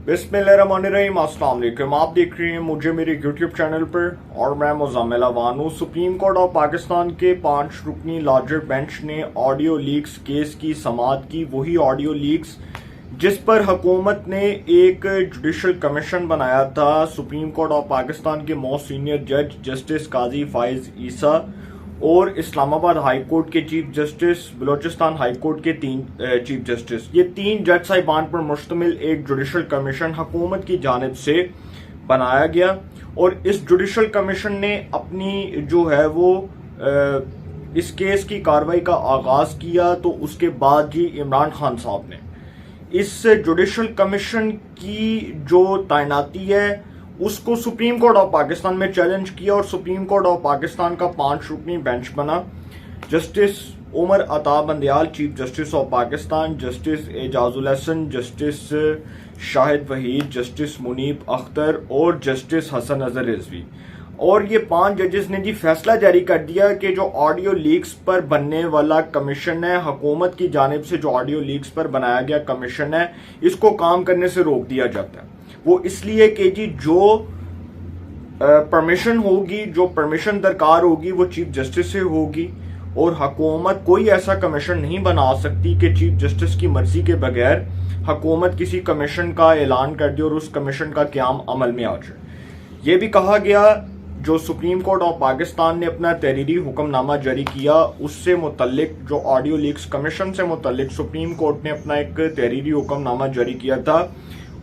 बिस्मिल्लाहिर्रहमानिर्रहीम, अस्सलाम वालेकुम। आप देख रहे हैं मुझे मेरे यूट्यूब चैनल पर और मैं मुज़म्मिल अवानू। सुप्रीम कोर्ट ऑफ पाकिस्तान के 5 रुकनी लार्जर बेंच ने ऑडियो लीक्स केस की समाअत की। वही ऑडियो लीक्स जिस पर हुकूमत ने एक जुडिशल कमीशन बनाया था। सुप्रीम कोर्ट ऑफ पाकिस्तान के मोस्ट सीनियर जज जस्टिस काजी फाइज ईसा और इस्लामाबाद हाई कोर्ट के Chief justice, Balochistan high Court के 3 चीफ जस्टिस, ये 3 जज साहिबान पर मुश्तमिल एक जुडिशल कमीशन हुकूमत की जानिब से बनाया गया। और इस जुडिशल कमीशन ने अपनी जो है वो इस केस की कार्रवाई का आगाज किया। तो उसके बाद जी इमरान खान साहब ने इस जुडिशल कमीशन की जो तैनाती है उसको सुप्रीम कोर्ट ऑफ पाकिस्तान में चैलेंज किया और सुप्रीम कोर्ट ऑफ पाकिस्तान का 5 रुकनी बेंच बना। Justice Umar Ata Bandial chief justice of Pakistan, justice Ijazul Hasan, justice Shahid Waheed, justice Munib Akhtar और जस्टिस हसन अजहर रिजवी। और ये 5 जजेस ने जी फैसला जारी कर दिया कि जो ऑडियो लीक्स पर बनने वाला कमीशन है, हुकूमत की जानिब से जो ऑडियो लीक्स पर बनाया गया कमीशन है, इसको काम करने से रोक दिया जाता है। वो इसलिए कि जी जो परमिशन होगी, जो परमिशन दरकार होगी वो चीफ जस्टिस से होगी और हुकूमत कोई ऐसा कमीशन नहीं बना सकती कि चीफ जस्टिस की मर्जी के बगैर हुकूमत किसी कमीशन का ऐलान कर दे और उस कमीशन का क़याम अमल में आ जाए। ये भी कहा गया जो सुप्रीम कोर्ट ऑफ पाकिस्तान ने अपना तहरीरी हुक्मनामा जारी किया उससे मुतल्लिक, जो ऑडियो लीक्स कमीशन से मुतल्लिक सुप्रीम कोर्ट ने अपना एक तहरीरी हुक्मनामा जारी किया था।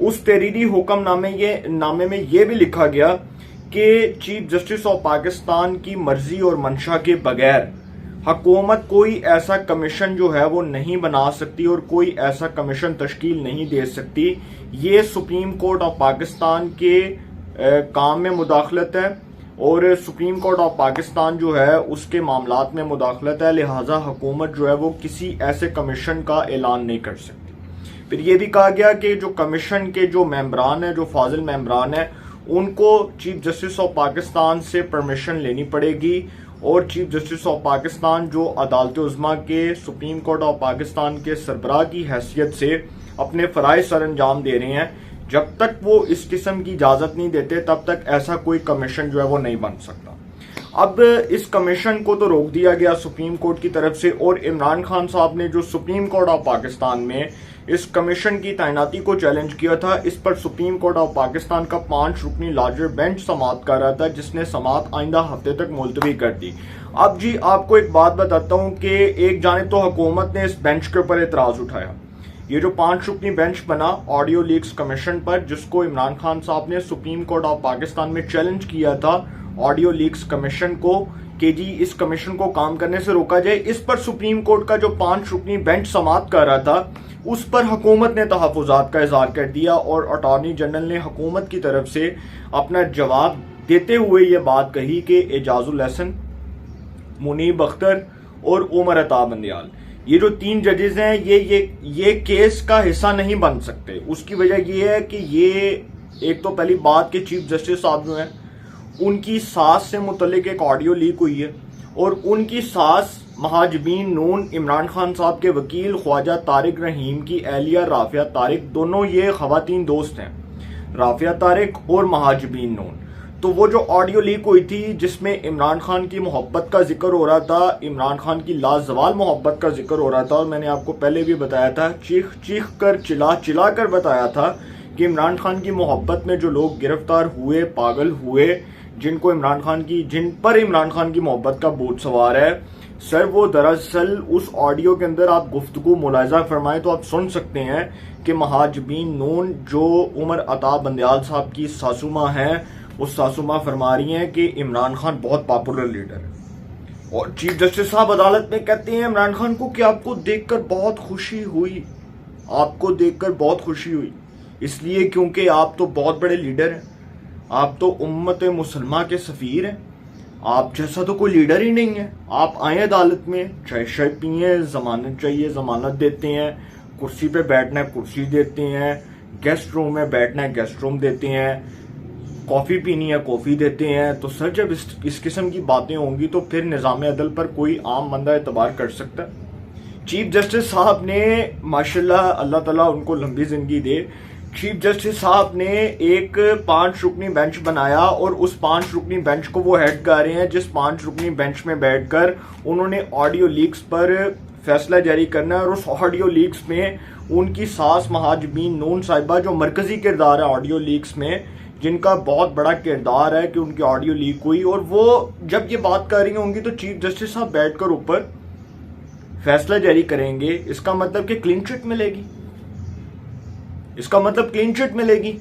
उस तहरीरी हुक्मनामे में यह भी लिखा गया कि चीफ जस्टिस ऑफ पाकिस्तान की मर्जी और मंशा के बगैर हुकूमत कोई ऐसा कमीशन जो है वो नहीं बना सकती और कोई ऐसा कमीशन तश्कील नहीं दे सकती। ये सुप्रीम कोर्ट ऑफ पाकिस्तान के काम में मुदाखलत है और सुप्रीम कोर्ट ऑफ पाकिस्तान जो है उसके मामलात में मुदाखलत है, लिहाजा हुकूमत जो है वो किसी ऐसे कमीशन का ऐलान नहीं कर सकती। फिर यह भी कहा गया कि जो कमीशन के जो मेंबरान हैं, जो फाजिल मेंबरान हैं, उनको चीफ जस्टिस ऑफ पाकिस्तान से परमिशन लेनी पड़ेगी और चीफ जस्टिस ऑफ पाकिस्तान जो अदालत उज़्मा के सुप्रीम कोर्ट ऑफ पाकिस्तान के सरबराह की हैसियत से अपने फ़राइज़ सर अंजाम दे रहे हैं, जब तक वो इस किस्म की इजाज़त नहीं देते तब तक ऐसा कोई कमीशन जो है वो नहीं बन सकता। अब इस कमीशन को तो रोक दिया गया सुप्रीम कोर्ट की तरफ से और इमरान खान साहब ने जो सुप्रीम कोर्ट ऑफ पाकिस्तान में इस कमीशन की तैनाती को चैलेंज किया था, इस पर सुप्रीम कोर्ट ऑफ पाकिस्तान का 5 रुकनी लार्जर बेंच समाअत कर रहा था, जिसने समाअत आइंदा हफ्ते तक मुलतवी कर दी। अब जी आपको एक बात बताता हूं कि एक जानिब तो हुकूमत ने इस बेंच के ऊपर एतराज उठाया। ये जो 5 रुकनी बेंच बना ऑडियो लीक्स कमीशन पर, जिसको इमरान खान साहब ने सुप्रीम कोर्ट ऑफ पाकिस्तान में चैलेंज किया था ऑडियो लीक्स कमीशन को कि जी इस कमीशन को काम करने से रोका जाए, इस पर सुप्रीम कोर्ट का जो 5 रुकनी बेंच समाअत कर रहा था उस पर हुकूमत ने तहफ़्फ़ुज़ात का इज़हार कर दिया और अटॉर्नी जनरल ने हुकूमत की तरफ से अपना जवाब देते हुए ये बात कही कि एजाजुल हसन, मुनीब अख्तर और उमर अता बंदयाल, ये जो 3 जजेस हैं ये केस का हिस्सा नहीं बन सकते। उसकी वजह ये है कि ये एक तो पहली बात कि चीफ जस्टिस साहब जो हैं उनकी सास से मुतल्लिक एक ऑडियो लीक हुई है और उनकी सास महाजबीन नून इमरान खान साहब के वकील ख्वाजा तारिक रहीम की एहलिया राफिया तारिक, दोनों ये खवातीन दोस्त हैं, राफिया तारिक और महाजबीन नून। तो वो जो ऑडियो लीक हुई थी जिसमें इमरान खान की मोहब्बत का जिक्र हो रहा था, इमरान खान की लाजवाल मोहब्बत का जिक्र हो रहा था और मैंने आपको पहले भी बताया था, चीख चीख कर चिल्ला कर बताया था कि इमरान खान की मोहब्बत में जो लोग गिरफ्तार हुए, पागल हुए, जिन पर इमरान खान की मोहब्बत का बोझ सवार है, सर वो दरअसल उस ऑडियो के अंदर आप गुफ्तगू मुलाहिजा फरमाएं तो आप सुन सकते हैं कि महाजबीन नून जो उमर अता बंदयाल साहब की सासुमा हैं, उस सासुमा फरमा रही हैं कि इमरान खान बहुत पॉपुलर लीडर है। और चीफ जस्टिस साहब अदालत में कहते हैं इमरान खान को कि आपको देखकर बहुत खुशी हुई, आपको देखकर बहुत खुशी हुई, इसलिए क्योंकि आप तो बहुत बड़े लीडर हैं, आप तो उम्मत मुसलमान के सफीर हैं, आप जैसा तो कोई लीडर ही नहीं है। आप आए अदालत में, चाय शाय पिए, जमानत चाहिए जमानत देते हैं, कुर्सी पे बैठना है कुर्सी देते हैं, गेस्ट रूम में बैठना है गेस्ट रूम देते हैं, कॉफी पीनी है कॉफी देते हैं। तो सर जब इस किस्म की बातें होंगी तो फिर निज़ाम अदल पर कोई आम बंदा एतबार कर सकता है? चीफ जस्टिस साहब ने माशाल्लाह, अल्लाह ताला उनको लंबी जिंदगी दे, चीफ जस्टिस साहब ने एक 5 रुकनी बेंच बनाया और उस 5 रुकनी बेंच को वो हेड कर रहे हैं, जिस 5 रुकनी बेंच में बैठकर उन्होंने ऑडियो लीक्स पर फैसला जारी करना है। और उस ऑडियो लीक्स में उनकी सास महाजबीन नून साहिबा, जो मरकजी किरदार है ऑडियो लीक्स में, जिनका बहुत बड़ा किरदार है कि उनकी ऑडियो लीक हुई, और वो जब ये बात कर रही होंगी तो चीफ जस्टिस साहब बैठकर ऊपर फैसला जारी करेंगे। इसका मतलब कि क्लीन चिट मिलेगी, इसका मतलब क्लीन चिट मिलेगी।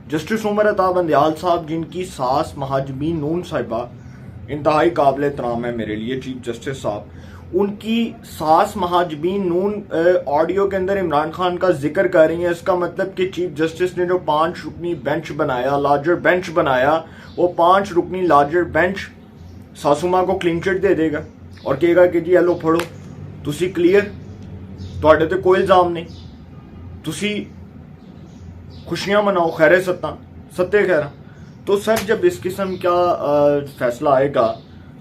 जस्टिस उमर अता बंदयाल साहब, जिनकी सास महाजबीन नून साहिबा इंतहाई काबिल एहतराम है मेरे लिए, चीफ जस्टिस साहब, उनकी सास महाजबीन नून ऑडियो के अंदर इमरान खान का जिक्र कर रही है। इसका मतलब कि चीफ जस्टिस ने जो 5 रुकनी बेंच बनाया, लार्जर बेंच बनाया, वो 5 रुकनी लार्जर बेंच सासुमा को क्लीन चिट दे देगा और कहेगा कि जी हेलो फड़ो, तुसी क्लियर, तुहाडे ते कोई इल्जाम नहीं, तुसी खुशियां मनाओ, खैर सत्ते खैरा। तो सर जब इस किस्म का फैसला आएगा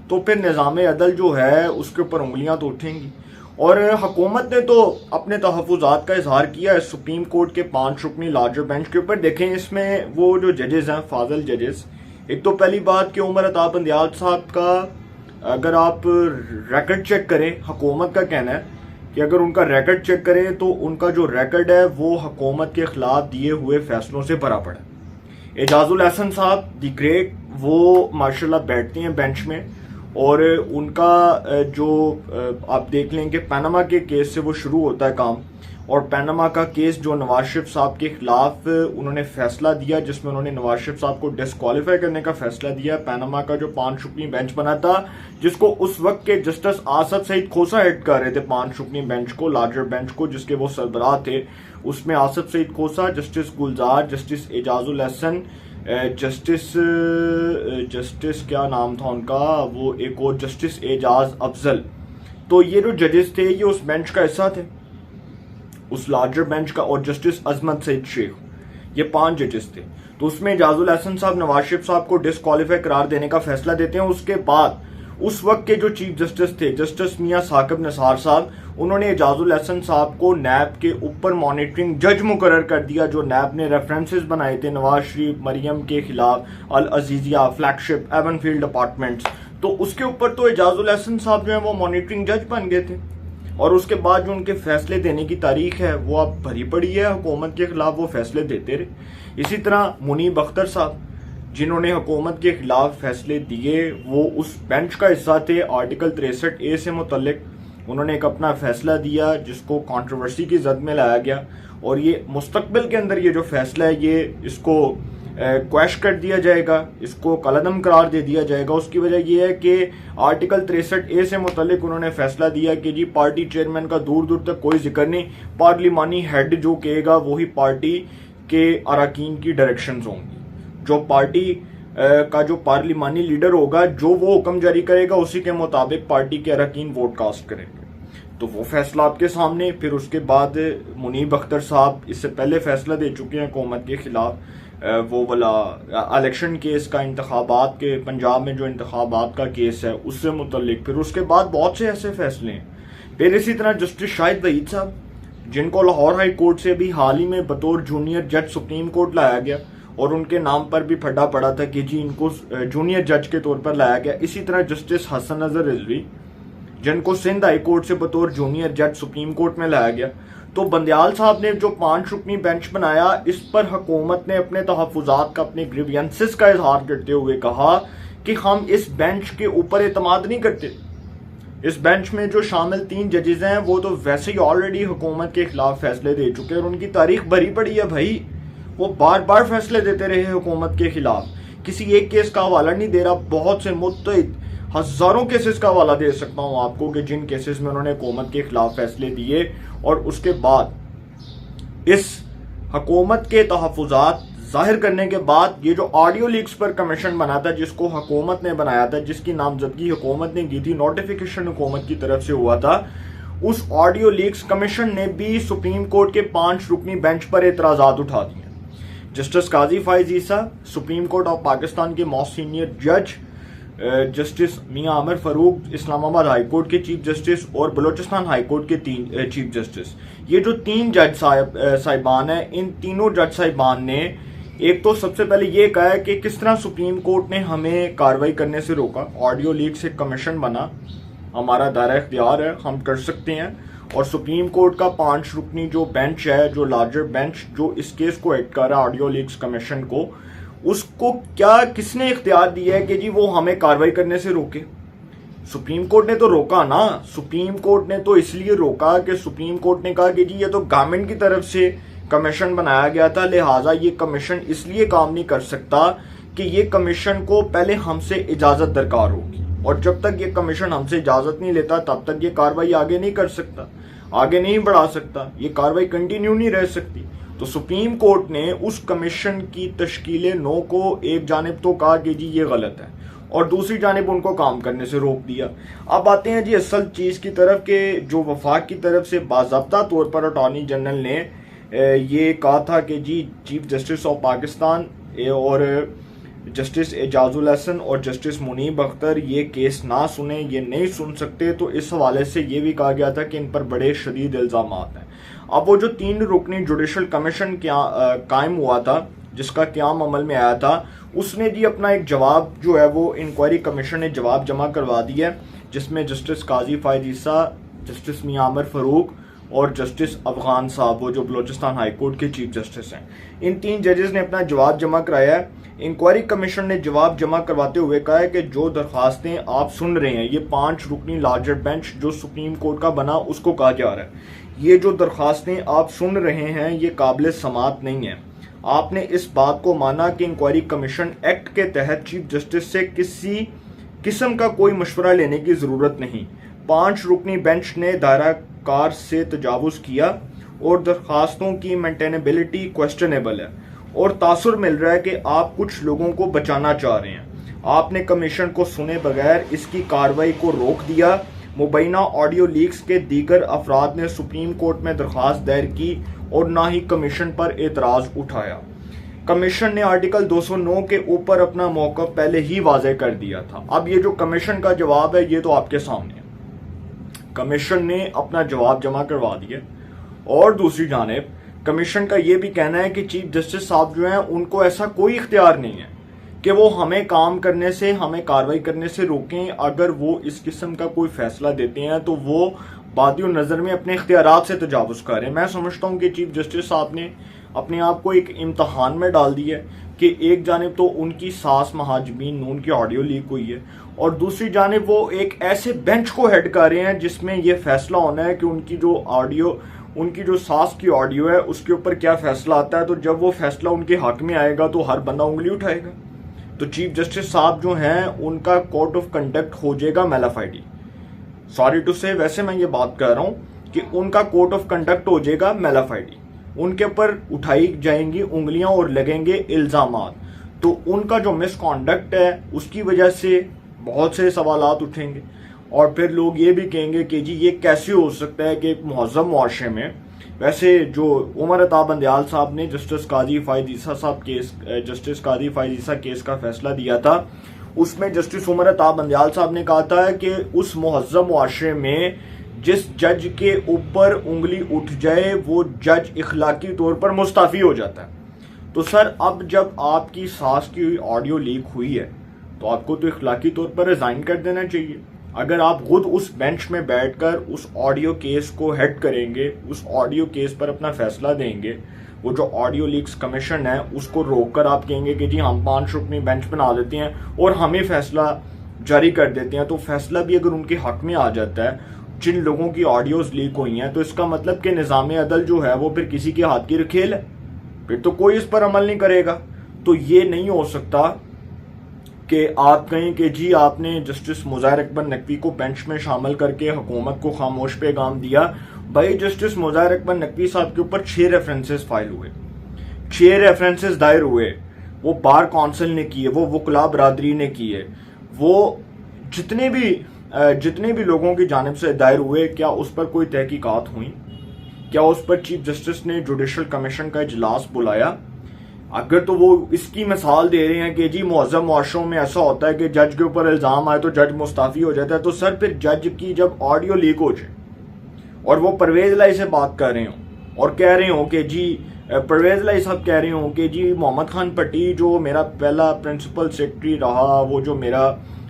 तो फिर निज़ाम अदल जो है उसके ऊपर उंगलियां तो उठेंगी। और हुकूमत ने तो अपने तहफ़्फ़ुज़ात का इजहार किया है सुप्रीम कोर्ट के 5 रुकनी लार्जर बेंच के ऊपर। देखें इसमें वो जो जजेस हैं, फाजल जजेस, एक तो पहली बात कि उमर अता बंदयाल साहब का अगर आप रिकॉर्ड चेक करें, हुकूमत का कहना है कि अगर उनका रिकॉर्ड चेक करें तो उनका जो रिकॉर्ड है वो हुकूमत के खिलाफ दिए हुए फैसलों से भरा पड़ा है। एजाजुल हसन साहब दी ग्रेट, वो माशाल्लाह बैठते हैं बेंच में, और उनका जो आप देख लें कि पनामा के केस से वो शुरू होता है काम, और पनामा का केस जो नवाज शरीफ साहब के खिलाफ उन्होंने फैसला दिया, जिसमें उन्होंने नवाज शरीफ साहब को डिस्क्वालीफाई करने का फैसला दिया। पनामा का जो 5 रुकनी बेंच बना था, जिसको उस वक्त के जस्टिस आसद सईद खोसा हेड कर रहे थे, 5 रुकनी बेंच को, लार्जर बेंच को, जिसके वो सरबराह थे। उसमें आसद सईद खोसा, जस्टिस गुलजार, जस्टिस एजाजुल हसन, जस्टिस क्या नाम था उनका, वो एक और जस्टिस एजाज अफजल। तो ये जो जजेस थे ये उस बेंच का हिस्सा थे, उस लार्जर बेंच का, और जस्टिस अजमत सईद शेख, ये 5 जजेस थे। तो उसमें एजाजुल हसन साहब नवाज शरीफ साहब को डिस्क्वालीफाई करार देने का फैसला देते हैं। उसके बाद उस वक्त के जो चीफ जस्टिस थे, जस्टिस मियां साकिब निसार साहब, उन्होंने एजाजुल हसन साहब को नैब के ऊपर मॉनिटरिंग जज मुकर्रर कर दिया, जो नैब ने रेफरेंसेस बनाए थे नवाज शरीफ, मरियम के खिलाफ, अल अजीजिया, फ्लैगशिप, एवनफील्ड अपार्टमेंट्स। तो उसके ऊपर तो एजाजुल हसन साहब जो है वो मॉनिटरिंग जज बन गए थे, और उसके बाद जो उनके फैसले देने की तारीख है वो अब भरी पड़ी है, हुकूमत के खिलाफ वो फैसले देते रहे। इसी तरह मुनीब अख्तर साहब, जिन्होंने हुकूमत के खिलाफ फैसले दिए, वो उस बेंच का हिस्सा थे। आर्टिकल 63A से मुतल्लिक उन्होंने एक अपना फैसला दिया जिसको कंट्रोवर्सी की जद में लाया गया, और ये मुस्तकबिल के अंदर ये जो फैसला है ये इसको क्वैश कर दिया जाएगा, इसको कलअदम करार दे दिया जाएगा। उसकी वजह यह है कि आर्टिकल 63A से मुतल्लिक उन्होंने फैसला दिया कि जी पार्टी चेयरमैन का दूर दूर तक कोई जिक्र नहीं, पार्लिमानी हेड जो कहेगा वही पार्टी के अरकान की डायरेक्शंस होंगी। जो पार्टी का जो पार्लिमानी लीडर होगा, जो वो हुक्म जारी करेगा उसी के मुताबिक पार्टी के अरकान वोट कास्ट करेंगे। तो वो फैसला आपके सामने। फिर उसके बाद मुनीब अख्तर साहब इससे पहले फैसला दे चुके हैं हुकूमत के खिलाफ, वो वाला इलेक्शन केस का, इंतखाबात के, पंजाब में जो इंतखाबात का केस है उससे मुतल्लिक। फिर उसके बाद बहुत से ऐसे फैसले हैं। फिर इसी तरह जस्टिस शाहिद वहीद साहब, जिनको लाहौर हाई कोर्ट से भी हाल ही में बतौर जूनियर जज सुप्रीम कोर्ट लाया गया, और उनके नाम पर भी फटा पड़ा था कि जी इनको जूनियर जज के तौर पर लाया गया। इसी तरह जस्टिस हसन नजर रिजवी, जिनको सिंध हाई कोर्ट से बतौर जूनियर जज सुप्रीम कोर्ट में लाया गया। तो बंदयाल साहब ने जो 5 रुकनी बेंच बनाया, इस पर हुकूमत ने अपने तहफ़्फ़ुज़ात का, अपने ग्रीवियंसेस का इजहार करते हुए कहा कि हम इस बेंच के ऊपर एतमाद नहीं करते। इस बेंच में जो शामिल 3 जजेस हैं वो तो वैसे ही ऑलरेडी हुकूमत के खिलाफ फैसले दे चुके हैं, और उनकी तारीख भरी पड़ी है भाई। वो बार बार फैसले देते रहे हुकूमत के खिलाफ, किसी एक केस का हवाला नहीं दे रहा, बहुत से मुत्तहिद हजारों केसेस का हवाला दे सकता हूं आपको कि जिन केसेस में उन्होंने हुकूमत के खिलाफ फैसले दिए। और उसके बाद इस हुकूमत के तहफ़्फ़ुज़ात जाहिर करने के बाद ये जो ऑडियो लीक्स पर कमीशन बना था, जिसको हुकूमत ने बनाया था, जिसकी नामजदगी हुकूमत ने की थी, नोटिफिकेशन हुकूमत की तरफ से हुआ था, उस ऑडियो लीक्स कमीशन ने भी सुप्रीम कोर्ट के 5 रुकनी बेंच पर एतराज़ात उठा दिए। Justice Qazi Faez Isa, Supreme Court of Pakistan के मोस्ट सीनियर जज, Justice Mian Aamir Farooq Islamabad High Court के चीफ जस्टिस और बलूचिस्तान हाई कोर्ट के 3 चीफ जस्टिस, ये जो 3 जज साहिबान हैं, इन तीनों जज साहिबान ने एक तो सबसे पहले ये कहा है कि किस तरह सुप्रीम कोर्ट ने हमें कार्रवाई करने से रोका। ऑडियो लीक से कमीशन बना, हमारा दायरा इख्तियार है, हम कर सकते हैं। और सुप्रीम कोर्ट का 5 रुकनी जो बेंच है, जो लार्जर बेंच जो इस केस को हेड कर रहा है ऑडियो लीक्स कमीशन को, उसको क्या किसने इख्तियार दिया है कि जी वो हमें कार्रवाई करने से रोके? सुप्रीम कोर्ट ने तो रोका ना। सुप्रीम कोर्ट ने तो इसलिए रोका कि सुप्रीम कोर्ट ने कहा कि जी ये तो गवर्नमेंट की तरफ से कमीशन बनाया गया था, लिहाजा ये कमीशन इसलिए काम नहीं कर सकता कि ये कमीशन को पहले हमसे इजाजत दरकार होगी, और जब तक ये कमीशन हमसे इजाजत नहीं लेता तब तक ये कार्रवाई आगे नहीं कर सकता, आगे नहीं बढ़ा सकता, ये कार्रवाई कंटिन्यू नहीं रह सकती। तो सुप्रीम कोर्ट ने उस कमीशन की तश्कील नो को एक जानिब तो कहा कि जी ये गलत है, और दूसरी जानिब उनको काम करने से रोक दिया। अब आते हैं जी असल चीज की तरफ के जो वफाक की तरफ से बाज़ाब्ता तौर पर अटॉर्नी जनरल ने ये कहा था कि जी चीफ जस्टिस ऑफ पाकिस्तान और जस्टिस एजाजुल हसन और जस्टिस मुनीब अख्तर ये केस ना सुने, ये नहीं सुन सकते। तो इस हवाले से ये भी कहा गया था कि इन पर बड़े शदीद इल्जाम हैं। अब वो जो 3 रुकनी जुडिशल कमीशन कायम हुआ था, जिसका क्याम अमल में आया था, उसने जी अपना एक जवाब जो है वो इंक्वायरी कमीशन ने जवाब जमा करवा दिया है, जिसमें जस्टिस काजी फायद ईसा, जस्टिस मियां आमिर फारूक और जस्टिस अफगान साहब, वो जो बलूचिस्तान हाई कोर्ट के चीफ जस्टिस हैं, इन 3 जजेस ने अपना जवाब जमा कराया है। इंक्वायरी कमीशन ने जवाब जमा करवाते हुए कहा है कि जो दरखास्तें आप सुन रहे हैं, ये 5 रुकनी लार्जर बेंच जो सुप्रीम कोर्ट का बना उसको कहा जा रहा है, ये जो दरखास्तें आप सुन रहे हैं ये काबिल समात नहीं है। आपने इस बात को माना कि इंक्वायरी कमीशन एक्ट के तहत चीफ जस्टिस से किसी किस्म का कोई मशवरा लेने की जरूरत नहीं। 5 रुकनी बेंच ने दायरा कार से तजावुज किया और दरखास्तों की मेंटेनेबिलिटी क्वेश्चनेबल है, और तासुर मिल रहा है कि आप कुछ लोगों को बचाना चाह रहे हैं। आपने कमीशन को सुने बगैर इसकी कार्रवाई को रोक दिया। मुबैना ऑडियो लीक्स के दीगर अफराद ने सुप्रीम कोर्ट में दरखास्त दायर की और ना ही कमीशन पर एतराज उठाया। कमीशन ने आर्टिकल 209 के ऊपर अपना मौक़िफ़ पहले ही वाज़ेह कर दिया था। अब ये जो कमीशन का जवाब है ये तो आपके सामने है, कमीशन ने अपना जवाब जमा करवा दिया। और दूसरी जानिब कमीशन का ये भी कहना है कि चीफ जस्टिस साहब जो हैं उनको ऐसा कोई इख्तियार नहीं है कि वो हमें काम करने से, हमें कार्रवाई करने से रोकें। अगर वो इस किस्म का कोई फैसला देते हैं तो वो बादियो नज़र में अपने इख्तियारात से तजावुज़ करें। मैं समझता हूँ कि चीफ जस्टिस साहब ने अपने आप को एक इम्तहान में डाल दिया है कि एक जानिब तो उनकी सास महाजबीन नून की ऑडियो लीक हुई है, और दूसरी जानिब वो एक ऐसे बेंच को हेड कर रहे हैं जिसमें ये फैसला होना है कि उनकी जो सास की ऑडियो है उसके ऊपर क्या फैसला आता है। तो जब वो फैसला उनके हक में आएगा तो हर बंदा उंगली उठाएगा। तो चीफ जस्टिस साहब जो हैं उनका कोड ऑफ कंडक्ट हो जाएगा मेलाफाइडी। सॉरी टू से, वैसे मैं ये बात कर रहा हूं कि उनका कोड ऑफ कंडक्ट हो जाएगा मेलाफाइडी, उनके ऊपर उठाई जाएंगी उंगलियां और लगेंगे इल्जामात। तो उनका जो मिसकॉन्डक्ट है उसकी वजह से बहुत से सवालात उठेंगे, और फिर लोग ये भी कहेंगे कि जी ये कैसे हो सकता है कि एक मुहज़्ज़म मुआशरे में, वैसे जो उमर अता बंदयाल साहब ने जस्टिस काजी फायद ईसा केस का फैसला दिया था, उसमें जस्टिस उमर अता बंदयाल साहब ने कहा था कि उस मुहज़्ज़म मुआशरे में जिस जज के ऊपर उंगली उठ जाए वो जज इखलाकी तौर पर मुस्ताफ़ी हो जाता है। तो सर अब जब आपकी सास की ऑडियो लीक हुई है तो आपको तो इखलाकी तौर पर रिजाइन कर देना चाहिए। अगर आप खुद उस बेंच में बैठकर उस ऑडियो केस को हेड करेंगे, उस ऑडियो केस पर अपना फैसला देंगे, वो जो ऑडियो लीक्स कमीशन है उसको रोककर आप कहेंगे कि जी हम 5 रुकनी बेंच बना देते हैं और हमें फैसला जारी कर देते हैं, तो फैसला भी अगर उनके हक में आ जाता है जिन लोगों की ऑडियोज लीक हुई हैं, तो इसका मतलब कि निज़ाम अदल जो है वो फिर किसी के हाथ की खेल है, फिर तो कोई इस पर अमल नहीं करेगा। तो ये नहीं हो सकता कि आप कहें कि जी आपने जस्टिस मुज़ाहिर अकबर नकवी को बेंच में शामिल करके हुकूमत को खामोश पैगाम दिया। भाई जस्टिस मुज़ाहिर अकबर नकवी साहब के ऊपर 6 रेफरेंसेस फाइल हुए, 6 रेफरेंसेस दायर हुए, वो बार काउंसिल ने किए, वो वकला बरादरी ने किए, वो जितने भी लोगों की जानिब से दायर हुए, क्या उस पर कोई तहकीकात हुई? क्या उस पर चीफ जस्टिस ने जुडिशल कमीशन का इजलास बुलाया? अगर तो वो इसकी मिसाल दे रहे हैं कि जी मुअज़्ज़म मुआशरों में ऐसा होता है कि जज के ऊपर इल्ज़ाम आए तो जज मुस्ताफ़ी हो जाता है, तो सर फिर जज की जब ऑडियो लीक हो जाए और वो परवेज़ लाई से बात कर रहे हो और कह रहे हो कि जी परवेज़ लाई साहब कह रहे हो कि जी मोहम्मद खान पट्टी जो मेरा पहला प्रिंसिपल सेक्रेटरी रहा, वो जो मेरा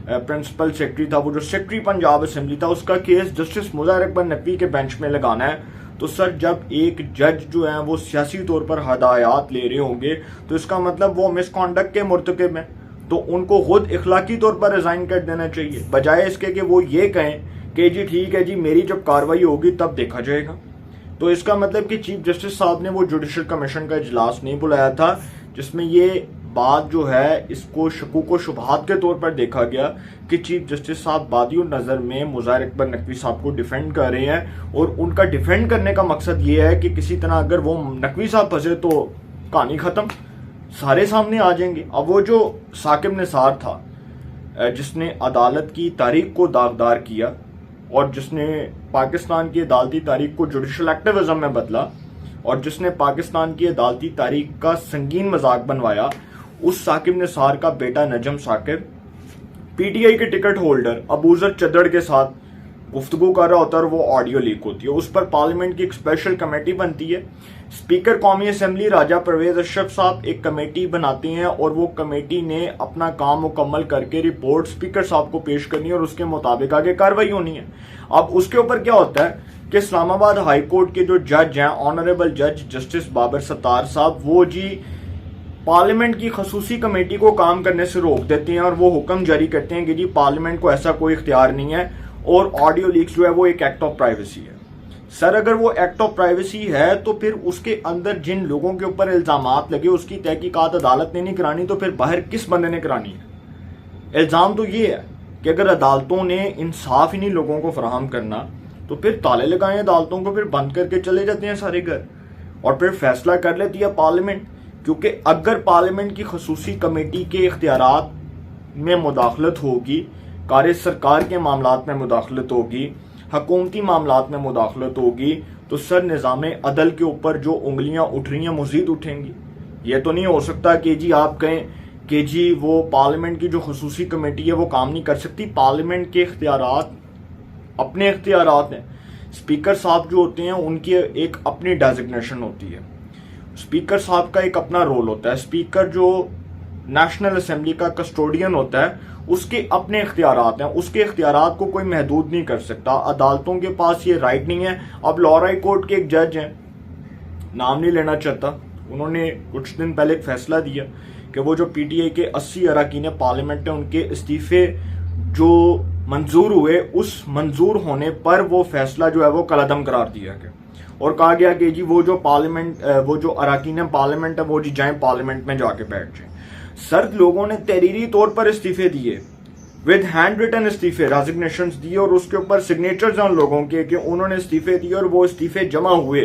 प्रिंसिपल सेक्रेटरी था, वो जो सेक्रेटरी पंजाब असेंबली था, उसका केस जस्टिस मुज़ाहिर अकबर नकवी के बेंच में लगाना है। तो सर जब एक जज जो है वो सियासी तौर पर हदायत ले रहे होंगे तो इसका मतलब वो मिसकॉन्डक्ट के मुर्तकिब हैं, तो उनको खुद इखलाकी तौर पर रिजाइन कर देना चाहिए, बजाय इसके कि वो ये कहें कि जी ठीक है जी मेरी जब कार्रवाई होगी तब देखा जाएगा। तो इसका मतलब कि चीफ जस्टिस साहब ने वो जुडिशल कमीशन का इजलास नहीं बुलाया था जिसमें ये बात जो है इसको शकूक व शुबहात के तौर पर देखा गया कि चीफ जस्टिस साहब बादियों नज़र में मुज़ाहिर अकबर नकवी साहब को डिफेंड कर रहे हैं और उनका डिफेंड करने का मकसद ये है कि किसी तरह अगर वो नकवी साहब फंसे तो कहानी ख़त्म, सारे सामने आ जाएंगे। अब वो जो साकिब निसार था जिसने अदालत की तारीख को दागदार किया और जिसने पाकिस्तान की अदालती तारीख को जुडिशल एक्टिविज्म में बदला और जिसने पाकिस्तान की अदालती तारीख का संगीन मजाक बनवाया, उस साकिब निसार का बेटा नजम साकिब पीटीआई के टिकट होल्डर अबूजर चद्दड़ के साथ गुफ्तगू कर रहा होता है और वो ऑडियो लीक होती है। उस पर पार्लियामेंट की एक स्पेशल कमेटी बनती है। स्पीकर कौमी असेंबली राजा परवेज अशरफ साहब एक कमेटी बनाते हैं और वो कमेटी ने अपना काम मुकम्मल करके रिपोर्ट स्पीकर साहब को पेश करनी है और उसके मुताबिक आगे कार्रवाई होनी है। अब उसके ऊपर क्या होता है कि इस्लामाबाद हाई कोर्ट के जो जज हैं ऑनरेबल जज जस्टिस बाबर सत्तार साहब, वो जी पार्लियामेंट की खसूसी कमेटी को काम करने से रोक देते हैं और वो हुक्म जारी करते हैं कि जी पार्लियामेंट को ऐसा कोई इख्तियार नहीं है और ऑडियो लीक्स जो है वो एक एक्ट ऑफ प्राइवेसी है। सर अगर वो एक्ट ऑफ प्राइवेसी है तो फिर उसके अंदर जिन लोगों के ऊपर इल्जामात लगे उसकी तहकीकात अदालत ने नहीं करानी तो फिर बाहर किस बंदे ने करानी है। इल्जाम तो ये है कि अगर अदालतों ने इंसाफ ही नहीं लोगों को फराहम करना तो फिर ताले लगाएं अदालतों को, फिर बंद करके चले जाते हैं सारे घर और फिर फैसला कर लेती है पार्लियामेंट। क्योंकि अगर पार्लियामेंट की खसूसी कमेटी के इख्तियारात में मुदाखलत होगी, कार्य सरकार के मामलात में मुदाखलत होगी, हकूमती मामलात में मुदाखलत होगी, तो सर निज़ाम अदल के ऊपर जो उंगलियां उठ रही हैं मजीद उठेंगी। ये तो नहीं हो सकता कि जी आप कहें कि जी वो पार्लियामेंट की जो खसूसी कमेटी है वो काम नहीं कर सकती। पार्लियामेंट के इख्तियारात अपने इख्तियारात हैं। स्पीकर साहब जो होते हैं उनकी एक अपनी डेजिग्नेशन होती है, स्पीकर साहब का एक अपना रोल होता है। स्पीकर जो नेशनल असेंबली का कस्टोडियन होता है उसके अपने इख्तियारात हैं, उसके इख्तियारात को कोई महदूद नहीं कर सकता। अदालतों के पास ये राइट नहीं है। अब लाहौर हाई कोर्ट के एक जज हैं, नाम नहीं लेना चाहता, उन्होंने कुछ दिन पहले एक फैसला दिया कि वो जो पीटीआई के 80 अरकान पार्लियामेंट है उनके इस्तीफे जो मंजूर हुए उस मंजूर होने पर वो फैसला जो है वो कलअदम करार दिया गया और कहा गया कि जी वो जो पार्लियामेंट वो जो अरकान पार्लियामेंट है वो जी जाए पार्लियामेंट में जाके बैठ जाए। सर लोगों ने तहरीरी तौर पर इस्तीफे दिए, विद हैंड रिटन इस्तीफे रेजिग्नेशन दिए और उसके ऊपर सिग्नेचर्स हैं उन लोगों के कि उन्होंने इस्तीफे दिए और वो इस्तीफे जमा हुए।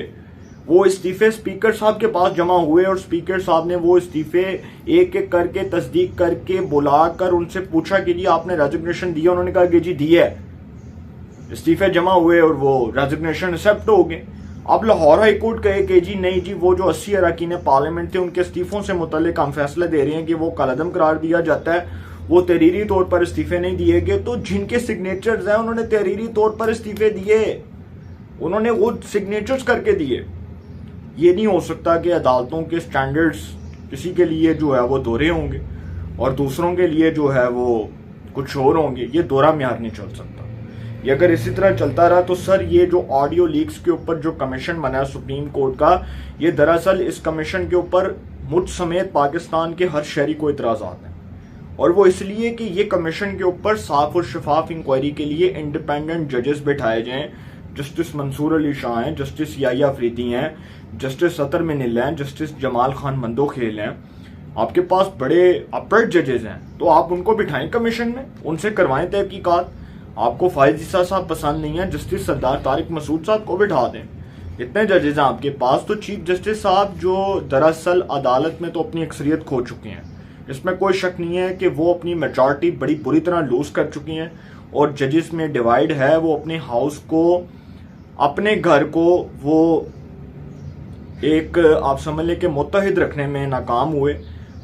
वो इस्तीफे स्पीकर साहब के पास जमा हुए और स्पीकर साहब ने वो इस्तीफे एक एक करके तस्दीक करके बुलाकर उनसे पूछा कि जी आपने रेजिग्नेशन दिया, उन्होंने कहा कि जी दिया है, इस्तीफे जमा हुए और वो रेजिग्नेशन एक्सेप्ट हो गए। अब लाहौर हाई कोर्ट कहे कि जी नहीं जी वो जो 80 अरकान पार्लियामेंट थे उनके इस्तीफों से मुतल्लिक हम फैसला दे रहे हैं कि वो कलअदम करार दिया जाता है, वो तहरीरी तौर पर इस्तीफे नहीं दिए गए। तो जिनके सिग्नेचर्स हैं उन्होंने तहरीरी तौर पर इस्तीफे दिए, उन्होंने वो सिग्नेचर्स करके दिए। ये नहीं हो सकता कि अदालतों के स्टैंडर्ड्स किसी के लिए जो है वो दोहरे होंगे और दूसरों के लिए जो है वो कुछ और होंगे। ये दोहरा म्यार नहीं चल सकता। ये अगर इसी तरह चलता रहा तो सर ये जो ऑडियो लीक्स के ऊपर जो कमीशन बना है सुप्रीम कोर्ट का, ये दरअसल इस कमीशन के ऊपर मुझ समेत पाकिस्तान के हर शहरी को इतराज़ात हैं और वो इसलिए कि ये कमीशन के ऊपर साफ और शफाफ इंक्वायरी के लिए इंडिपेंडेंट जजेस बैठाए जाएं। जस्टिस मंसूर अली शाह हैं, जस्टिस याया अफरीदी हैं, जस्टिस सतर मिनिल हैं, जस्टिस जमाल खान मंदोखेल हैं। आपके पास बड़े अपर्ड जजेस हैं तो आप उनको बिठाएं कमीशन में, उनसे करवाएं तहकीकात। आपको फायज ईसा साहब पसंद नहीं है, जस्टिस सरदार तारिक मसूद साहब को बिठा दें। इतने जजेस हैं आपके पास। तो चीफ जस्टिस साहब जो दरअसल अदालत में तो अपनी अक्सरियत खो चुके हैं, इसमें कोई शक नहीं है कि वो अपनी मेजॉरिटी बड़ी बुरी तरह लूज कर चुकी हैं और जजेस में डिवाइड है। वो अपने हाउस को, अपने घर को वो एक आप समझ लें कि मुत्तहिद रखने में नाकाम हुए,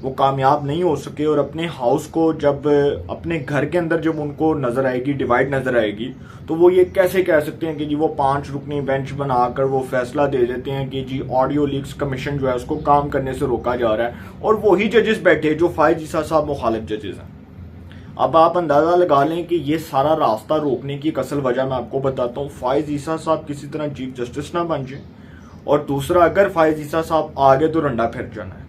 वो कामयाब नहीं हो सके। और अपने हाउस को जब अपने घर के अंदर जब उनको नज़र आएगी, डिवाइड नज़र आएगी, तो वो ये कैसे कह सकते हैं कि जी वो 5 रुकनी बेंच बनाकर वो फैसला दे देते हैं कि जी ऑडियो लीक्स कमीशन जो है उसको काम करने से रोका जा रहा है, और वही जजेस बैठे जो फायज ईसा साहब मुखालिफ जजेस हैं। अब आप अंदाज़ा लगा लें कि ये सारा रास्ता रोकने की एक असल वजह मैं आपको बताता हूँ। फायज ईसा साहब किसी तरह चीफ जस्टिस ना बन जाए, और दूसरा अगर फायज ईसा साहब आगे तो रंडा फिर जाना है।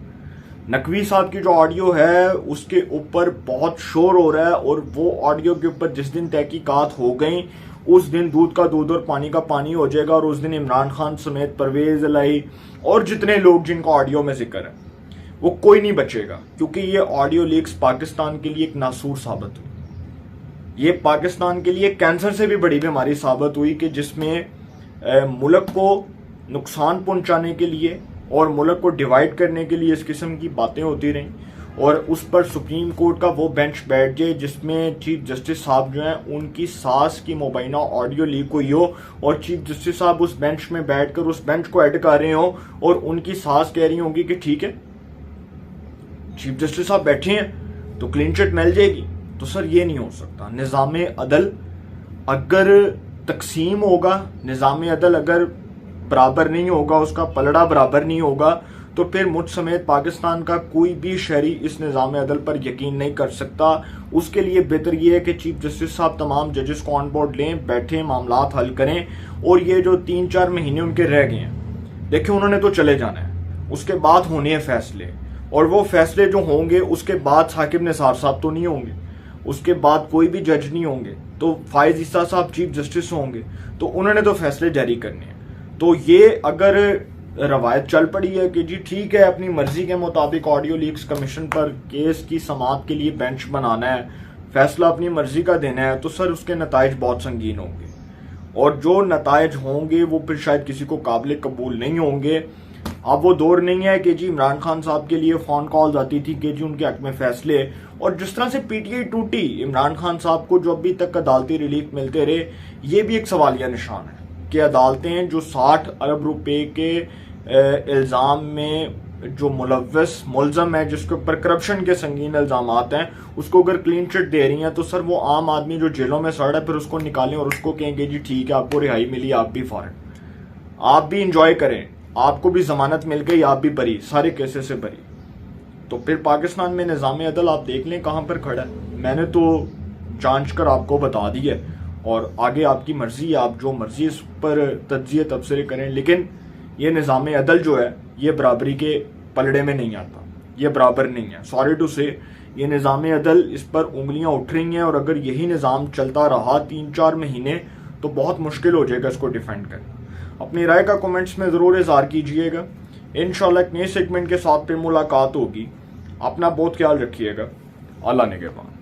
नकवी साहब की जो ऑडियो है उसके ऊपर बहुत शोर हो रहा है, और वो ऑडियो के ऊपर जिस दिन तहकीकात हो गई उस दिन दूध का दूध और पानी का पानी हो जाएगा, और उस दिन इमरान खान समेत परवेज इलाही और जितने लोग जिनका ऑडियो में जिक्र है वो कोई नहीं बचेगा, क्योंकि ये ऑडियो लीक्स पाकिस्तान के लिए एक नासूर साबित हुई। ये पाकिस्तान के लिए कैंसर से भी बड़ी बीमारी साबित हुई कि जिसमें मुल्क को नुकसान पहुंचाने के लिए और मुल्क को डिवाइड करने के लिए इस किस्म की बातें होती रहीं, और उस पर सुप्रीम कोर्ट का वो बेंच बैठ जाए जिसमें चीफ जस्टिस साहब जो हैं उनकी सास की मुबैना ऑडियो लीक हुई हो, और चीफ जस्टिस साहब उस बेंच में बैठकर उस बेंच को एड कर रहे हो, और उनकी सास कह रही होंगी कि ठीक है चीफ जस्टिस साहब बैठे हैं तो क्लीन चिट मिल जाएगी। तो सर ये नहीं हो सकता। निज़ाम अदल अगर तकसीम होगा, निज़ाम अदल अगर बराबर नहीं होगा, उसका पलड़ा बराबर नहीं होगा, तो फिर मुझ समेत पाकिस्तान का कोई भी शहरी इस निज़ाम अदल पर यकीन नहीं कर सकता। उसके लिए बेहतर ये है कि चीफ जस्टिस साहब तमाम जजेस को ऑन बोर्ड लें, बैठें, मामलात हल करें। और ये जो 3-4 महीने उनके रह गए हैं, देखिए उन्होंने तो चले जाना है, उसके बाद होने हैं फैसले, और वो फैसले जो होंगे उसके बाद साकिब निसार साहब तो नहीं होंगे, उसके बाद कोई भी जज नहीं होंगे, तो फायज ईसा साहब चीफ जस्टिस होंगे, तो उन्होंने तो फैसले जारी करने हैं। तो ये अगर रवायत चल पड़ी है कि जी ठीक है अपनी मर्जी के मुताबिक ऑडियो लीक्स कमीशन पर केस की समाअत के लिए बेंच बनाना है, फैसला अपनी मर्जी का देना है, तो सर उसके नताइज बहुत संगीन होंगे, और जो नताइज होंगे वो फिर शायद किसी को काबिल कबूल नहीं होंगे। अब वो दौर नहीं है कि जी इमरान खान साहब के लिए फ़ोन कॉल्स आती थी कि जी उनके हक में फैसले, और जिस तरह से पीटीआई टूटी, इमरान खान साहब को जो अभी तक अदालती रिलीफ मिलते रहे, ये भी एक सवालिया निशान है कि अदालतें जो 60 अरब रुपए के इल्ज़ाम में जो मुलज़म है, जिसके ऊपर करप्शन के संगीन इल्ज़ाम हैं, उसको अगर क्लीन चिट दे रही हैं, तो सर वो आम आदमी जो जेलों में सड़ है फिर उसको निकालें और उसको कहेंगे जी ठीक है आपको रिहाई मिली, आप भी फॉरन, आप भी इंजॉय करें, आपको भी जमानत मिल गई, आप भी बरी, सारे केसेस से बरी। तो फिर पाकिस्तान में निज़ाम अदल आप देख लें कहाँ पर खड़ा है। मैंने तो जांच कर आपको बता दी है, और आगे आपकी मर्जी है, आप जो मर्जी इस पर तज्जिए तबसरे करें, लेकिन ये निज़ाम अदल जो है ये बराबरी के पलड़े में नहीं आता, ये बराबर नहीं है। सॉरी टू से ये निज़ाम अदल, इस पर उंगलियां उठ रही हैं, और अगर यही निज़ाम चलता रहा 3-4 महीने तो बहुत मुश्किल हो जाएगा इसको डिफेंड करना। अपनी राय का कमेंट्स में ज़रूर इज़हार कीजिएगा। इंशाल्लाह एक नए सेगमेंट के साथ पे मुलाकात होगी। अपना बहुत ख्याल रखिएगा। अल्लाह निगहबान।